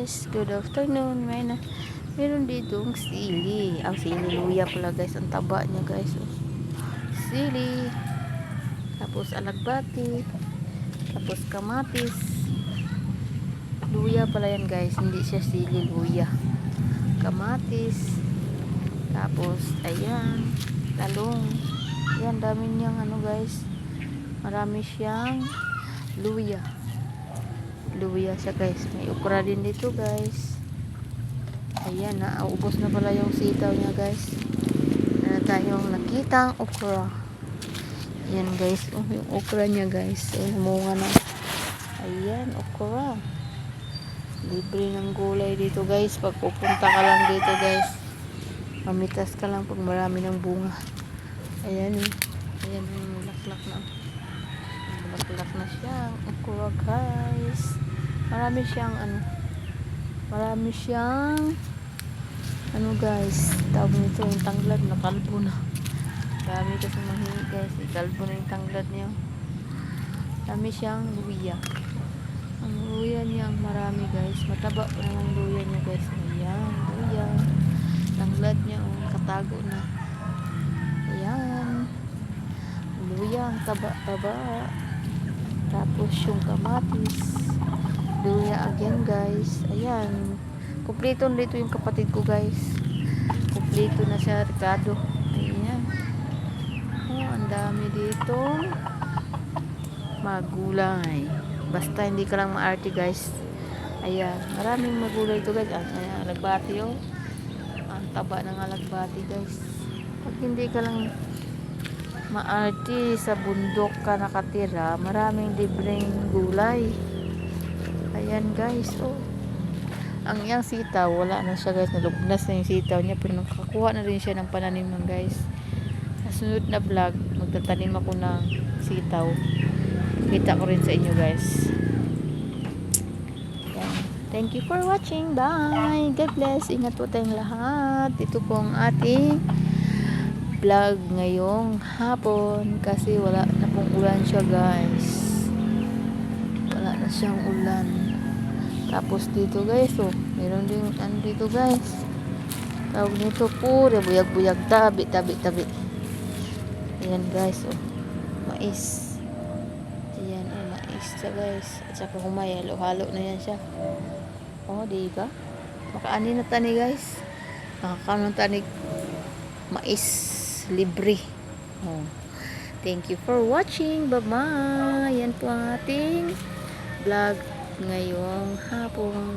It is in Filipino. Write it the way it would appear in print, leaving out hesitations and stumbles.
guys, good afternoon. Meron ditong sili. Ang sili luya pala guys, ang taba niya guys. Oh. Sili. Tapos alagbati. Tapos kamatis. Luya pala yan guys, hindi siya sili luya. Kamatis. Tapos ayan, talong. Ayan, dami niyang ano guys. Marami siyang luya. Luya siya guys. May okra din dito guys. Ayan, naubos na pala yung sitaw niya guys. Na tayong nakitang okra. Ayan guys, oh, yung okra niya guys. So, namunga na. Ayan, okra. Libre ng gulay dito guys. Pag pupunta ka lang dito guys, mamitas ka lang pag marami ng bunga. Ayan, ayan yung laklak na. Laklak na siya. Okra guys. Marami siyang ano guys, tawag nito yung tanglad na kalbo na. Dami kasi mahingi guys, kalbo na yung tanglad niya. Dami siyang luya. Ang luya niya marami guys, mataba pa naman luya niya guys. Ayan, luya. Tanglad niya, oh, katago na. Ayan. Luya, ang taba-taba. Tapos yung kamatis. Luya again guys. Ayan. Kumpleto dito yung kapatid ko guys. Kumpleto na siya, Ricardo. Ayan. Oh, ang dami dito. Magulay. Basta hindi ka lang maarte guys. Ayan. Maraming magulay ito guys. Ayan, alagbati oh. Ang taba ng alagbati guys. Pag hindi ka lang maarte, sa bundok ka nakatira, maraming libreng gulay. Ayan guys, oh. Ang iyang sitaw, wala na siya guys, nalugnas na yung sitaw niya, pero nakakuha na rin siya ng pananim ng guys. Sa sunod na vlog, magtatanim ako ng sitaw. Kita ko rin sa inyo guys. Ayan. Thank you for watching. Bye! God bless. Ingat po tayong lahat. Ito po ang ating vlog ngayong hapon kasi wala na pong ulan siya guys. Wala na siyang ulan. Tapos dito guys, oh, meron din ano dito guys. Tawag nito pure, buyag-buyag, tabi. Ayan guys, oh. Mais. Ayan, oh, mais siya guys. At saka humay, halo-halo na yan siya. Oh, diba? Makaani na tani guys. Nakakaano tani mais libre. Oh. Thank you for watching. Bye-bye. Yan po ang ating vlog ngayong hapon.